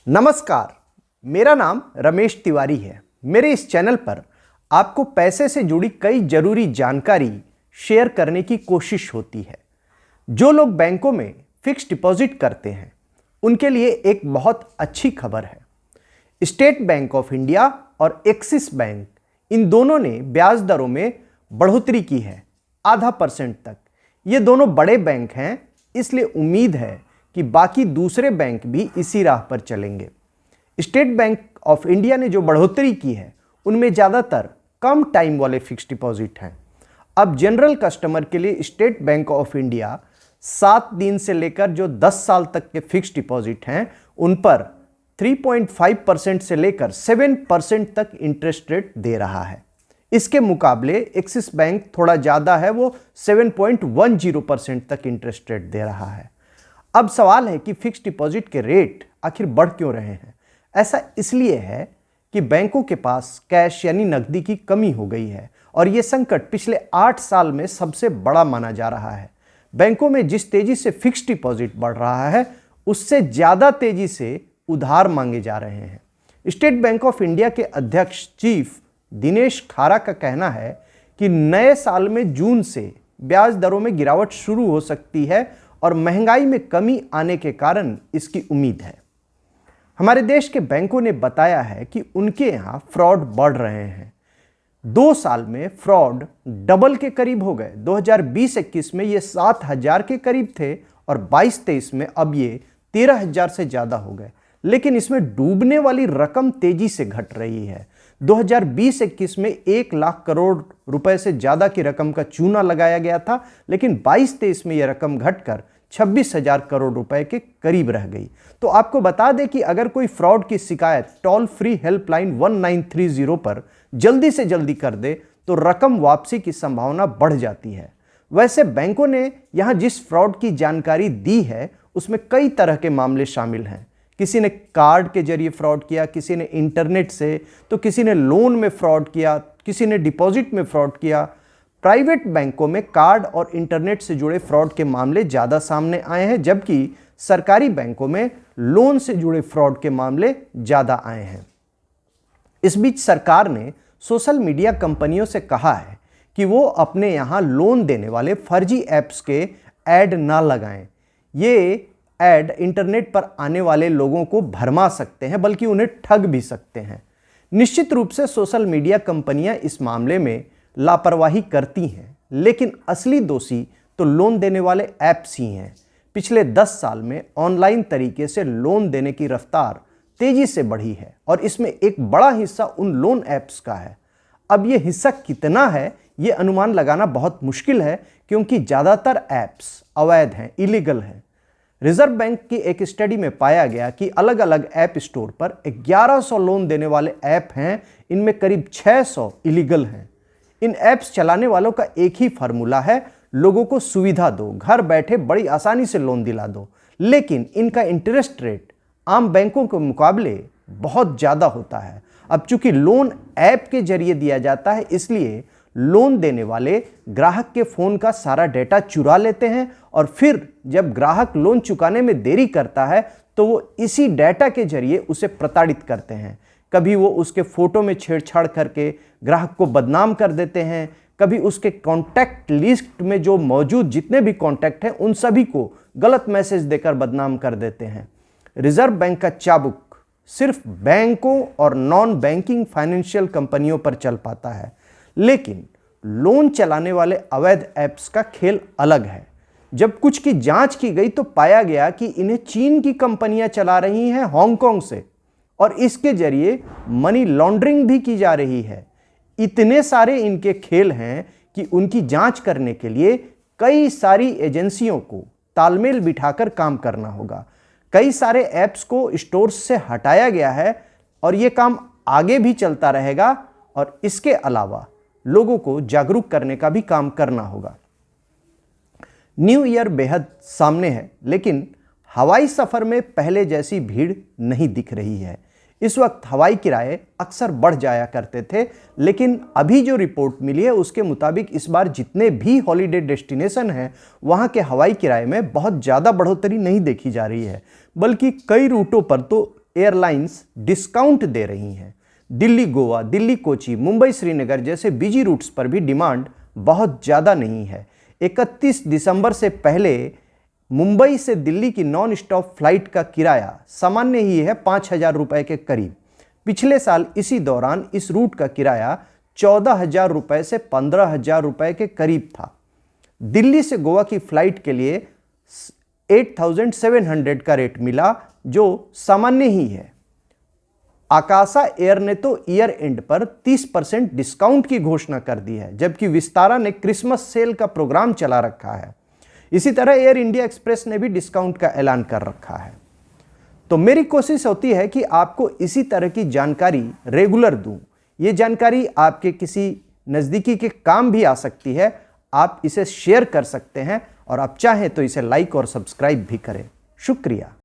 नमस्कार, मेरा नाम रमेश तिवारी है। मेरे इस चैनल पर आपको पैसे से जुड़ी कई जरूरी जानकारी शेयर करने की कोशिश होती है। जो लोग बैंकों में फिक्स डिपॉजिट करते हैं उनके लिए एक बहुत अच्छी खबर है। स्टेट बैंक ऑफ इंडिया और एक्सिस बैंक इन दोनों ने ब्याज दरों में बढ़ोतरी की है, 0.5% तक। ये दोनों बड़े बैंक हैं, इसलिए उम्मीद है कि बाकी दूसरे बैंक भी इसी राह पर चलेंगे। स्टेट बैंक ऑफ इंडिया ने जो बढ़ोतरी की है उनमें ज़्यादातर कम टाइम वाले फिक्स डिपॉजिट हैं। अब जनरल कस्टमर के लिए स्टेट बैंक ऑफ इंडिया 7 दिन से लेकर जो 10 साल तक के फिक्स डिपॉजिट हैं उन पर 3.5% से लेकर 7% तक इंटरेस्ट रेट दे रहा है। इसके मुकाबले एक्सिस बैंक थोड़ा ज़्यादा है, वो 7.10% तक इंटरेस्ट रेट दे रहा है। अब सवाल है कि फिक्स डिपॉजिट के रेट आखिर बढ़ क्यों रहे हैं। ऐसा इसलिए है कि बैंकों के पास कैश यानी नकदी की कमी हो गई है और यह संकट पिछले 8 साल में सबसे बड़ा माना जा रहा है। बैंकों में जिस तेजी से फिक्स डिपॉजिट बढ़ रहा है उससे ज़्यादा तेजी से उधार मांगे जा रहे हैं। स्टेट बैंक ऑफ इंडिया के अध्यक्ष चीफ दिनेश खारा का कहना है कि नए साल में जून से ब्याज दरों में गिरावट शुरू हो सकती है और महंगाई में कमी आने के कारण इसकी उम्मीद है। हमारे देश के बैंकों ने बताया है कि उनके यहाँ फ्रॉड बढ़ रहे हैं। 2 साल में फ्रॉड डबल के करीब हो गए। 2020-21 में ये 7,000 के करीब थे और 22-23 में अब ये 13,000 से ज़्यादा हो गए। लेकिन इसमें डूबने वाली रकम तेजी से घट रही है। 2020-21 में 1 लाख करोड़ रुपए से ज़्यादा की रकम का चूना लगाया गया था, लेकिन 22-23 में यह रकम घटकर 26,000 करोड़ रुपए के करीब रह गई। तो आपको बता दें कि अगर कोई फ्रॉड की शिकायत टोल फ्री हेल्पलाइन 1930 पर जल्दी से जल्दी कर दे तो रकम वापसी की संभावना बढ़ जाती है। वैसे बैंकों ने यहाँ जिस फ्रॉड की जानकारी दी है उसमें कई तरह के मामले शामिल हैं। किसी ने कार्ड के जरिए फ्रॉड किया, किसी ने इंटरनेट से, तो किसी ने लोन में फ्रॉड किया, किसी ने डिपॉजिट में फ्रॉड किया। प्राइवेट बैंकों में कार्ड और इंटरनेट से जुड़े फ्रॉड के मामले ज़्यादा सामने आए हैं, जबकि सरकारी बैंकों में लोन से जुड़े फ्रॉड के मामले ज़्यादा आए हैं। इस बीच सरकार ने सोशल मीडिया कंपनियों से कहा है कि वो अपने यहाँ लोन देने वाले फर्जी ऐप्स के ऐड ना लगाएं। ये ऐड इंटरनेट पर आने वाले लोगों को भरमा सकते हैं, बल्कि उन्हें ठग भी सकते हैं। निश्चित रूप से सोशल मीडिया कंपनियां इस मामले में लापरवाही करती हैं, लेकिन असली दोषी तो लोन देने वाले ऐप्स ही हैं। पिछले 10 साल में ऑनलाइन तरीके से लोन देने की रफ्तार तेजी से बढ़ी है और इसमें एक बड़ा हिस्सा उन लोन ऐप्स का है। अब ये हिस्सा कितना है ये अनुमान लगाना बहुत मुश्किल है, क्योंकि ज़्यादातर ऐप्स अवैध हैं, इलीगल हैं। रिजर्व बैंक की एक स्टडी में पाया गया कि अलग अलग ऐप स्टोर पर 1100 लोन देने वाले ऐप हैं, इनमें करीब 600 इलीगल हैं। इन ऐप्स चलाने वालों का एक ही फार्मूला है, लोगों को सुविधा दो, घर बैठे बड़ी आसानी से लोन दिला दो। लेकिन इनका इंटरेस्ट रेट आम बैंकों के मुकाबले बहुत ज़्यादा होता है। अब चूंकि लोन ऐप के जरिए दिया जाता है, इसलिए लोन देने वाले ग्राहक के फ़ोन का सारा डेटा चुरा लेते हैं और फिर जब ग्राहक लोन चुकाने में देरी करता है तो वो इसी डेटा के जरिए उसे प्रताड़ित करते हैं। कभी वो उसके फ़ोटो में छेड़छाड़ करके ग्राहक को बदनाम कर देते हैं, कभी उसके कॉन्टैक्ट लिस्ट में जो मौजूद जितने भी कॉन्टैक्ट हैं उन सभी को गलत मैसेज देकर बदनाम कर देते हैं। रिजर्व बैंक का चाबुक सिर्फ बैंकों और नॉन बैंकिंग फाइनेंशियल कंपनियों पर चल पाता है, लेकिन लोन चलाने वाले अवैध ऐप्स का खेल अलग है। जब कुछ की जांच की गई तो पाया गया कि इन्हें चीन की कंपनियां चला रही हैं, हांगकांग से, और इसके जरिए मनी लॉन्ड्रिंग भी की जा रही है। इतने सारे इनके खेल हैं कि उनकी जांच करने के लिए कई सारी एजेंसियों को तालमेल बिठाकर काम करना होगा। कई सारे ऐप्स को स्टोर्स से हटाया गया है और यह काम आगे भी चलता रहेगा, और इसके अलावा लोगों को जागरूक करने का भी काम करना होगा। न्यू ईयर बेहद सामने है, लेकिन हवाई सफ़र में पहले जैसी भीड़ नहीं दिख रही है। इस वक्त हवाई किराए अक्सर बढ़ जाया करते थे, लेकिन अभी जो रिपोर्ट मिली है उसके मुताबिक इस बार जितने भी हॉलीडे डेस्टिनेशन हैं वहाँ के हवाई किराए में बहुत ज़्यादा बढ़ोतरी नहीं देखी जा रही है, बल्कि कई रूटों पर तो एयरलाइंस डिस्काउंट दे रही हैं। दिल्ली गोवा, दिल्ली कोची, मुंबई श्रीनगर जैसे बिजी रूट्स पर भी डिमांड बहुत ज़्यादा नहीं है। 31 दिसंबर से पहले मुंबई से दिल्ली की नॉन स्टॉप फ्लाइट का किराया सामान्य ही है 5,000 रुपये के करीब। पिछले साल इसी दौरान इस रूट का किराया 14,000 रुपये से 15,000 रुपये के करीब था। दिल्ली से गोवा की फ्लाइट के लिए 8,700 का रेट मिला, जो सामान्य ही है। आकाशा एयर ने तो ईयर एंड पर 30% डिस्काउंट की घोषणा कर दी है, जबकि विस्तारा ने क्रिसमस सेल का प्रोग्राम चला रखा है। इसी तरह एयर इंडिया एक्सप्रेस ने भी डिस्काउंट का ऐलान कर रखा है। तो मेरी कोशिश होती है कि आपको इसी तरह की जानकारी रेगुलर दूं। ये जानकारी आपके किसी नज़दीकी के काम भी आ सकती है। आप इसे शेयर कर सकते हैं और आप चाहें तो इसे लाइक और सब्सक्राइब भी करें। शुक्रिया।